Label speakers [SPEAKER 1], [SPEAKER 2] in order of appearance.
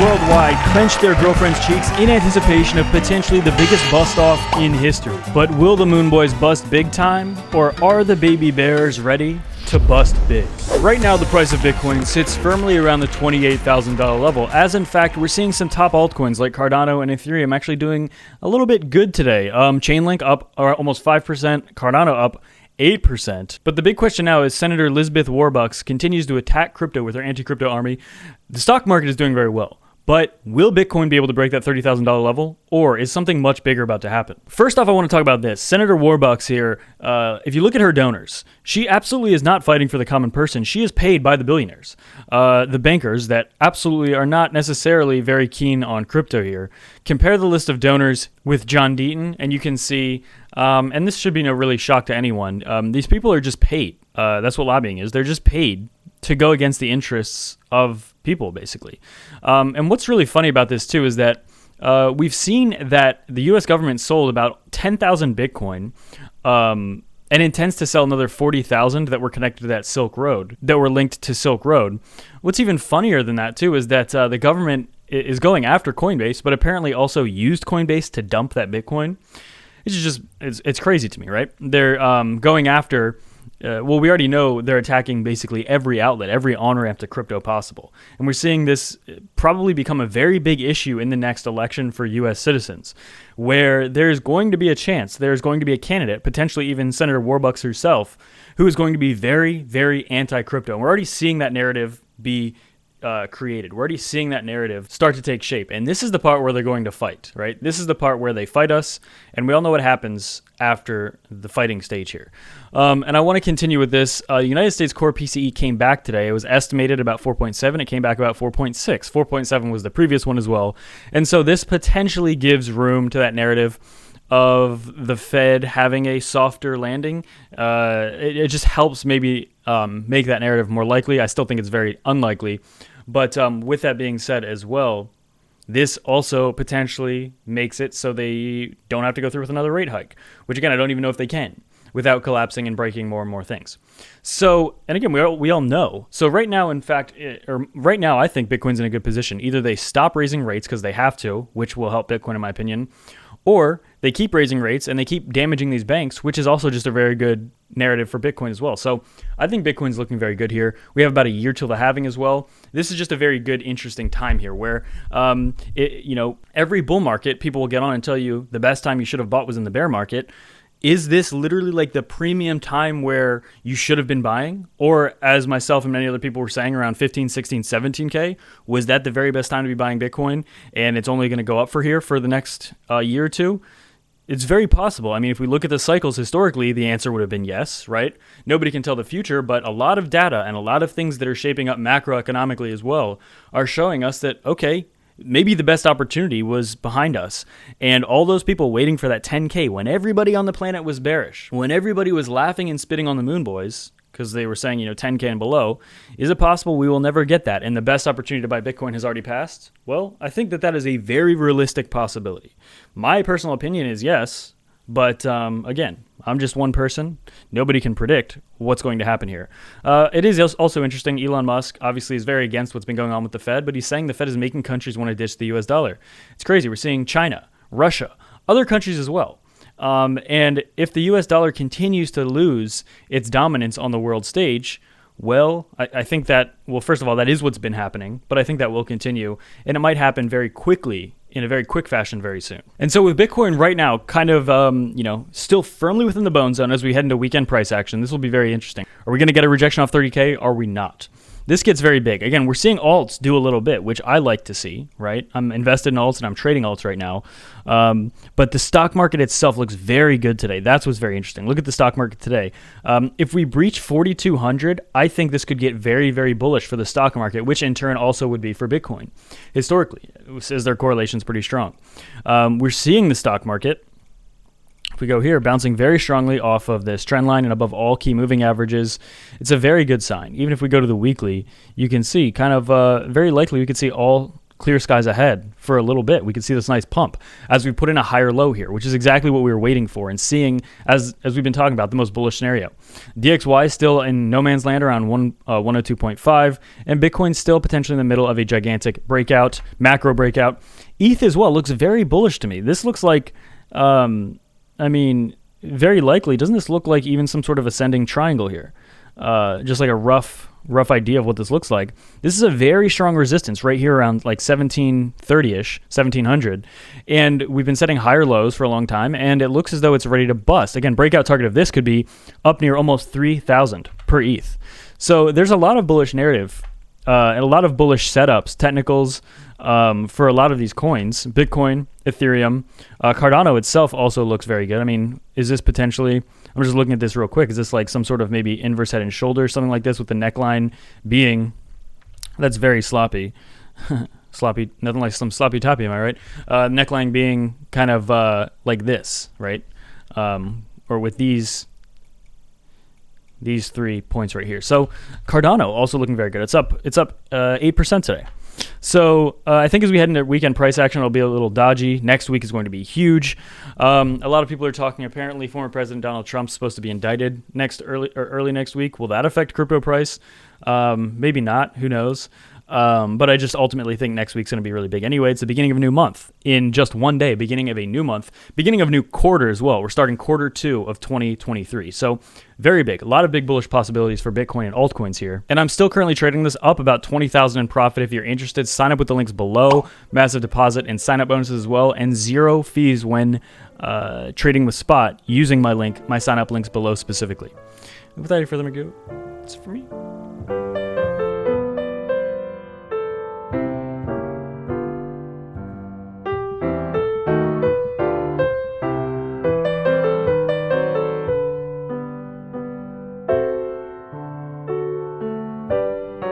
[SPEAKER 1] worldwide clenched their girlfriends' cheeks in anticipation of potentially the biggest bust-off in history. But will the Moon Boys bust big time, or are the baby bears ready to bust big? Right now, the price of Bitcoin sits firmly around the $28,000 level, as in fact, we're seeing some top altcoins like Cardano and Ethereum actually doing a little bit good today. Chainlink up almost 5%, Cardano up 8%. But the big question now is Senator Elizabeth Warbucks continues to attack crypto with her anti-crypto army. The stock market is doing very well. But will Bitcoin be able to break that $30,000 level, or is something much bigger about to happen? First off, I want to talk about this. Senator Warbucks here, if you look at her donors, she absolutely is not fighting for the common person. She is paid by the billionaires, the bankers that absolutely are not necessarily very keen on crypto here. Compare the list of donors with John Deaton, and you can see, and this should be no really shock to anyone, these people are just paid. That's what lobbying is. They're just paid to go against the interests of people, basically. And what's really funny about this, too, is that we've seen that the U.S. government sold about 10,000 Bitcoin and intends to sell another 40,000 that were connected to that Silk Road, that were linked to Silk Road. What's even funnier than that, too, is that the government is going after Coinbase, but apparently also used Coinbase to dump that Bitcoin. It's crazy to me, right? They're going after... well, we already know they're attacking basically every outlet, every on-ramp to crypto possible. And we're seeing this probably become a very big issue in the next election for U.S. citizens, where there's going to be a chance, there's going to be a candidate, potentially even Senator Warbucks herself, who is going to be very, very anti-crypto. And we're already seeing that narrative be created. We're already seeing that narrative start to take shape. And this is the part where they're going to fight, right? This is the part where they fight us, and we all know what happens after the fighting stage here. And I want to continue with this. United States core PCE came back today. It was estimated about 4.7. It came back about 4.6. 4.7 was the previous one as well. And so this potentially gives room to that narrative of the Fed having a softer landing. It just helps maybe make that narrative more likely. I still think it's very unlikely. But with that being said as well, this also potentially makes it so they don't have to go through with another rate hike, which again, I don't even know if they can without collapsing and breaking more and more things. So, and again, we all know. So right now, in fact, right now, I think Bitcoin's in a good position. Either they stop raising rates because they have to, which will help Bitcoin in my opinion, or they keep raising rates and they keep damaging these banks, which is also just a very good narrative for Bitcoin as well. So I think Bitcoin's looking very good here. We have about a year till the halving as well. This is just a very good, interesting time here where, every bull market, people will get on and tell you the best time you should have bought was in the bear market. Is this literally like the premium time where you should have been buying? Or as myself and many other people were saying, around 15, 16, 17K, was that the very best time to be buying Bitcoin? And it's only going to go up for here for the next year or two? It's very possible. I mean, if we look at the cycles historically, the answer would have been yes, right? Nobody can tell the future, but a lot of data and a lot of things that are shaping up macroeconomically as well are showing us that, okay, maybe the best opportunity was behind us. And all those people waiting for that 10K when everybody on the planet was bearish, when everybody was laughing and spitting on the Moon Boys because they were saying, 10K and below, is it possible we will never get that? And the best opportunity to buy Bitcoin has already passed? Well, I think that is a very realistic possibility. My personal opinion is yes, but again, I'm just one person. Nobody can predict what's going to happen here. It is also interesting. Elon Musk obviously is very against what's been going on with the Fed, but he's saying the Fed is making countries want to ditch the US dollar. It's crazy. We're seeing China, Russia, other countries as well. And if the US dollar continues to lose its dominance on the world stage, well, I think that, well, first of all, that is what's been happening, but I think that will continue, and it might happen very quickly, in a very quick fashion very soon. And so with Bitcoin right now, kind of, still firmly within the bone zone as we head into weekend price action, this will be very interesting. Are we going to get a rejection off 30K? Are we not? This gets very big. Again, we're seeing alts do a little bit, which I like to see, right? I'm invested in alts and I'm trading alts right now. But the stock market itself looks very good today. That's what's very interesting. Look at the stock market today. If we breach 4,200, I think this could get very, very bullish for the stock market, which in turn also would be for Bitcoin. Historically, as their correlation is pretty strong. We're seeing the stock market, if we go here, bouncing very strongly off of this trend line and above all key moving averages. It's a very good sign. Even if we go to the weekly, you can see kind of very likely we could see all clear skies ahead for a little bit. We could see this nice pump as we put in a higher low here, which is exactly what we were waiting for and seeing as we've been talking about, the most bullish scenario. DXY still in no man's land around 102.5, and Bitcoin still potentially in the middle of a gigantic breakout, macro breakout. ETH as well looks very bullish to me. This looks like, very likely, doesn't this look like even some sort of ascending triangle here? Just like a rough idea of what this looks like. This is a very strong resistance right here around like 1730-ish, 1700. And we've been setting higher lows for a long time, and it looks as though it's ready to bust. Again, breakout target of this could be up near almost 3,000 per ETH. So there's a lot of bullish narrative and a lot of bullish setups, technicals, for a lot of these coins. Bitcoin, Ethereum, Cardano itself also looks very good. I mean, is this potentially, I'm just looking at this real quick, is this like some sort of maybe inverse head and shoulders, something like this, with the neckline being, that's very sloppy. Sloppy, nothing like some sloppy toppy, am I right? Neckline being kind of like this, right? Or with these 3 points right here. So Cardano also looking very good. It's up 8% today. So I think as we head into weekend price action, it'll be a little dodgy. Next week is going to be huge. A lot of people are talking, apparently former President Donald Trump's supposed to be indicted early next week. Will that affect crypto price? Maybe not. Who knows? But I just ultimately think next week's going to be really big. Anyway, it's the beginning of a new month. In just one day, beginning of a new month, beginning of a new quarter as well. We're starting quarter 2 of 2023. So very big. A lot of big bullish possibilities for Bitcoin and altcoins here. And I'm still currently trading this up about 20,000 in profit. If you're interested, sign up with the links below. Massive deposit and sign up bonuses as well. And 0 fees when trading with spot using my sign up links below specifically. Without any further ado, it's for me.